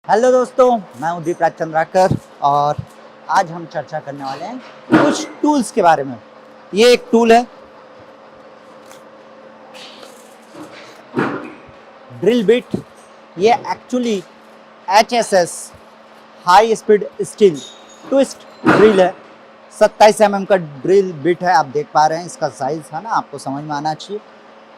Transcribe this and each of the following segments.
Hello दोस्तों, मैं हूं दीपराज चंद्राकर और आज हम चर्चा करने वाले हैं कुछ टूल्स के बारे में। ये एक टूल है ड्रिल बिट। ये actually HSS high speed steel twist drill है। 27 mm का ड्रिल बिट है। आप देख पा रहे हैं इसका साइज है ना, आपको समझ में आना चाहिए।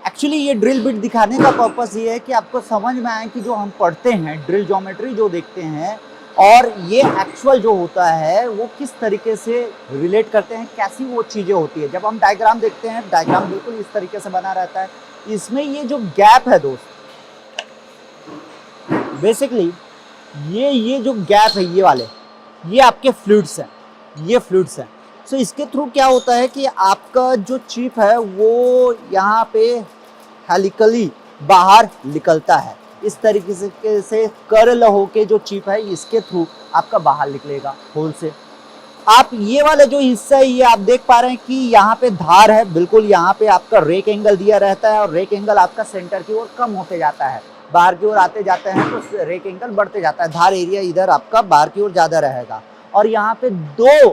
एक्चुअली ये ड्रिल बिट दिखाने का पर्पस ये है कि आपको समझ में आए कि जो हम पढ़ते हैं ड्रिल ज्योमेट्री जो देखते हैं और ये एक्चुअल जो होता है वो किस तरीके से रिलेट करते हैं, कैसी वो चीज़ें होती है। जब हम डायग्राम देखते हैं, डायग्राम बिल्कुल इस तरीके से बना रहता है। इसमें ये जो गैप है दोस्त, बेसिकली ये जो गैप है ये वाले, ये आपके फ्लूइड्स हैं, ये फ्लूइड्स हैं। सो इसके थ्रू क्या होता है कि आपका जो चिप है वो यहाँ पे हेलिकली बाहर निकलता है। इस तरीके से कर्ल होके जो चिप है इसके थ्रू आपका बाहर निकलेगा होल से। आप ये वाला जो हिस्सा है ये आप देख पा रहे हैं कि यहाँ पे धार है, बिल्कुल यहाँ पे आपका रेक एंगल दिया रहता है और रेक एंगल आपका सेंटर की ओर कम होते जाता है। बाहर की ओर आते जाते हैं तो रेक एंगल बढ़ते जाता है। धार एरिया इधर आपका बाहर की ओर ज़्यादा रहेगा। और यहाँ पे दो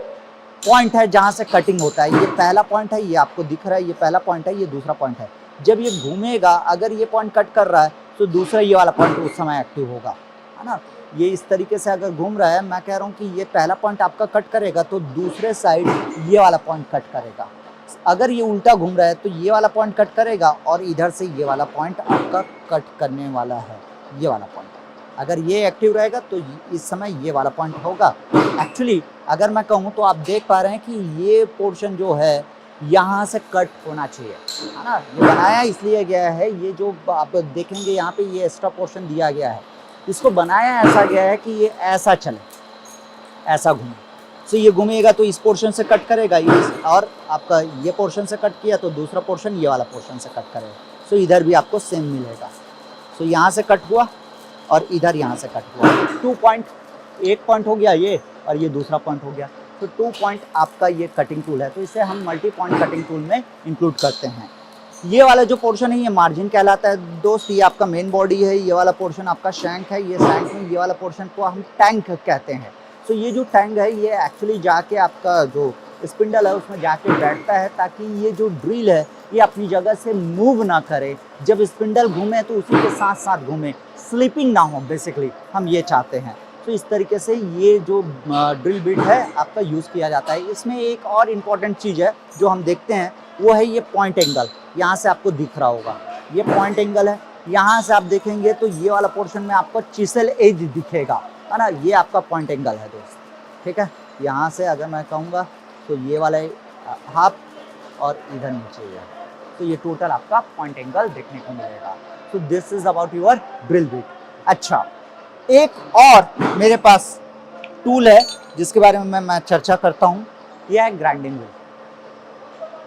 पॉइंट है जहाँ से कटिंग होता है। ये पहला पॉइंट है, ये आपको दिख रहा है, ये पहला पॉइंट है, ये दूसरा पॉइंट है। जब ये घूमेगा, अगर ये पॉइंट कट कर रहा है तो दूसरा ये वाला पॉइंट उस समय एक्टिव होगा, है ना। ये इस तरीके से अगर घूम रहा है, मैं कह रहा हूँ कि ये पहला पॉइंट आपका कट करेगा तो दूसरे साइड ये वाला पॉइंट कट करेगा। अगर ये उल्टा घूम रहा है तो ये वाला पॉइंट कट करेगा और इधर से ये वाला पॉइंट आपका कट करने वाला है, ये वाला पॉइंट। अगर ये एक्टिव रहेगा तो इस समय ये वाला पॉइंट होगा। एक्चुअली अगर मैं कहूँ तो आप देख पा रहे हैं कि ये पोर्शन जो है यहाँ से कट होना चाहिए, है ना। ये बनाया इसलिए गया है, ये जो आप देखेंगे यहाँ पे ये एक्स्ट्रा पोर्शन दिया गया है, इसको बनाया ऐसा गया है कि ये ऐसा चले, ऐसा घूमे। सो ये घूमेगा तो इस पोर्शन से कट करेगा ये, और आपका ये पोर्शन से कट किया तो दूसरा पोर्शन ये वाला पोर्शन से कट करेगा। सो इधर भी आपको सेम मिलेगा। सो यहाँ से कट हुआ और इधर यहाँ से कट हुआ। 2 पॉइंट, एक पॉइंट हो गया ये और ये दूसरा पॉइंट हो गया। तो 2 पॉइंट आपका ये कटिंग टूल है, तो इसे हम मल्टी पॉइंट कटिंग टूल में इंक्लूड करते हैं। ये वाला जो पोर्शन है ये मार्जिन कहलाता है दोस्त। ये आपका मेन बॉडी है, ये वाला पोर्शन आपका शैंक है। ये शैंक में ये वाला पोर्शन को हम टैंक कहते हैं। तो ये जो टैंक है ये एक्चुअली जाके आपका जो स्पिंडल है उसमें जाके बैठता है, ताकि ये जो ड्रिल है ये अपनी जगह से मूव ना करे। जब स्पिंडल घूमे तो उसी के साथ साथ घूमे, स्लिपिंग ना हो, बेसिकली हम ये चाहते हैं। तो इस तरीके से ये जो ड्रिल बिट है आपका यूज़ किया जाता है। इसमें एक और इम्पॉर्टेंट चीज़ है जो हम देखते हैं, वो है ये पॉइंट एंगल। यहाँ से आपको दिख रहा होगा ये पॉइंट एंगल है। यहाँ से आप देखेंगे तो ये वाला पोर्शन में आपको चिसल एज दिखेगा, है ना। ये आपका पॉइंट एंगल है दोस्त, ठीक है। यहाँ से अगर मैं कहूँगा तो ये वाला हाफ और इधर नीचे है, तो ये टोटल आपका पॉइंट एंगल देखने को मिलेगा। तो this is about your drill bit. अच्छा, एक और मेरे पास टूल है जिसके बारे में मैं चर्चा करता हूँ, यह है ग्राइंडिंग व्हील,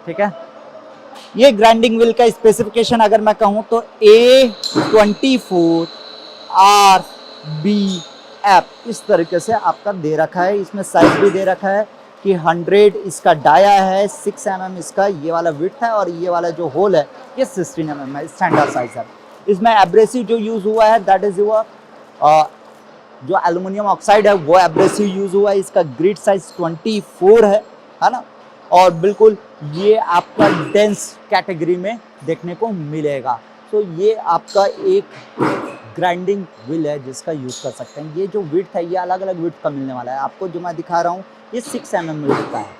ठीक है। ये ग्राइंडिंग व्हील का स्पेसिफिकेशन अगर मैं कहूँ तो A24RBF इस तरीके से आपका दे रखा है। इसमें साइज भी दे रखा है कि 100 इसका डाया है, 6 mm इसका ये वाला विड्थ है और ये वाला जो होल है ये 16 mm है, स्टैंडर्ड साइज है। इसमें एब्रेसिव जो यूज़ हुआ है दैट इज योर जो एल्युमिनियम ऑक्साइड है वो एब्रेसिव यूज़ हुआ है। इसका ग्रिड साइज 24 है ना। और बिल्कुल ये आपका डेंस कैटेगरी में देखने को मिलेगा। तो ये आपका एक ग्राइंडिंग व्हील है जिसका यूज़ कर सकते हैं। ये जो विड्थ है ये अलग अलग विड्थ का मिलने वाला है। आपको जो मैं दिखा रहा हूँ ये 6 mm विड्थ का है।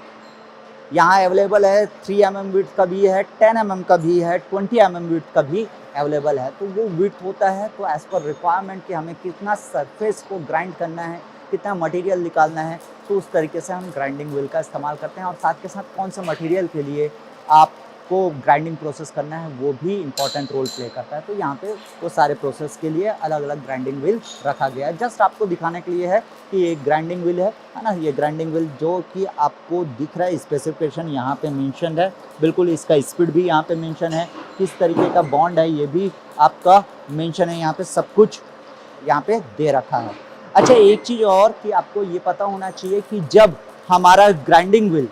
यहाँ अवेलेबल है 3 mm विड्थ का भी है, 10 mm का भी है, 20 mm विड्थ का भी अवेलेबल है। तो वो विड्थ होता है तो एज़ पर रिक्वायरमेंट कि हमें कितना सरफेस को ग्राइंड करना है, कितना मटेरियल निकालना है, तो उस तरीके से हम ग्राइंडिंग व्हील का इस्तेमाल करते हैं। और साथ के साथ कौन से मटेरियल के लिए आपको ग्राइंडिंग प्रोसेस करना है वो भी इम्पॉर्टेंट रोल प्ले करता है। तो यहाँ पे वो सारे प्रोसेस के लिए अलग अलग ग्राइंडिंग व्हील रखा गया है। जस्ट आपको दिखाने के लिए है कि ये ग्राइंडिंग व्हील है ना। ये ग्राइंडिंग व्हील जो कि आपको दिख रहा है, स्पेसिफिकेशन यहाँ पे मेंशन है, बिल्कुल इसका स्पीड भी यहाँ पे मेंशन है, किस तरीके का बॉन्ड है ये भी आपका मेंशन है। यहाँ पे सब कुछ यहाँ पे दे रखा है। अच्छा, एक चीज़ और कि आपको ये पता होना चाहिए कि जब हमारा ग्राइंडिंग व्हील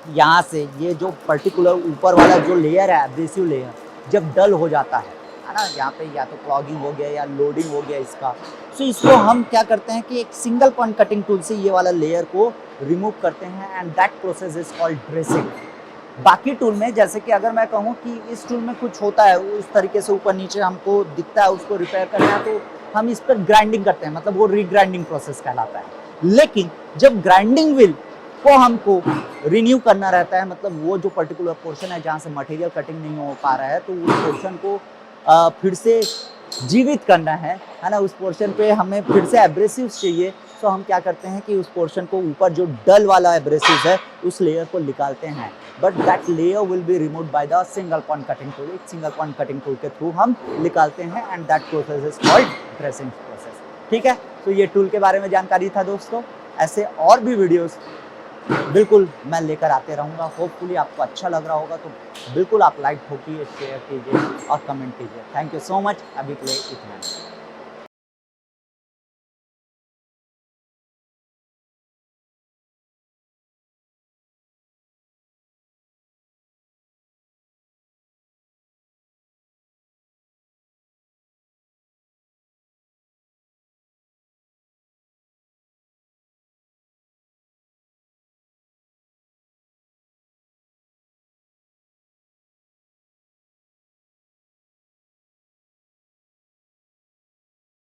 यहाँ से ये जो पर्टिकुलर ऊपर वाला जो लेयर है एब्रेसिव लेयर जब डल हो जाता है है ना, यहाँ पे या तो क्लॉगिंग हो गया या लोडिंग हो गया इसका। सो इसको हम क्या करते हैं कि एक सिंगल पॉइंट कटिंग टूल से ये वाला लेयर को रिमूव करते हैं and that process is called dressing. बाकी टूल में जैसे कि अगर मैं कहूँ कि इस टूल में कुछ होता है उस तरीके से ऊपर नीचे हमको दिखता है, उसको रिपेयर करना है तो हम इस पर ग्राइंडिंग करते हैं, मतलब वो रीग्राइंडिंग प्रोसेस कहलाता है। लेकिन जब ग्राइंडिंग व्हील को हमको रिन्यू करना रहता है, मतलब वो जो पर्टिकुलर पोर्शन है जहाँ से मटेरियल कटिंग नहीं हो पा रहा है तो उस पोर्शन को फिर से जीवित करना है ना, उस पोर्शन पे हमें फिर से एब्रेसिव चाहिए। तो हम क्या करते हैं कि उस पोर्शन को ऊपर जो डल वाला एब्रेसिव है उस लेयर को निकालते हैं, but that layer will be removed by the single point cutting tool. एक सिंगल पॉइंट कटिंग टूल के थ्रू हम निकालते हैं and that process is called dressing process. ठीक है, तो ये टूल के बारे में जानकारी था दोस्तों। ऐसे और भी वीडियोस बिल्कुल मैं लेकर आते रहूँगा। होपफुली आपको अच्छा लग रहा होगा तो बिल्कुल आप लाइक ठोकिए, शेयर कीजिए और कमेंट कीजिए। थैंक यू सो मच, अभी के लिए इतना ही।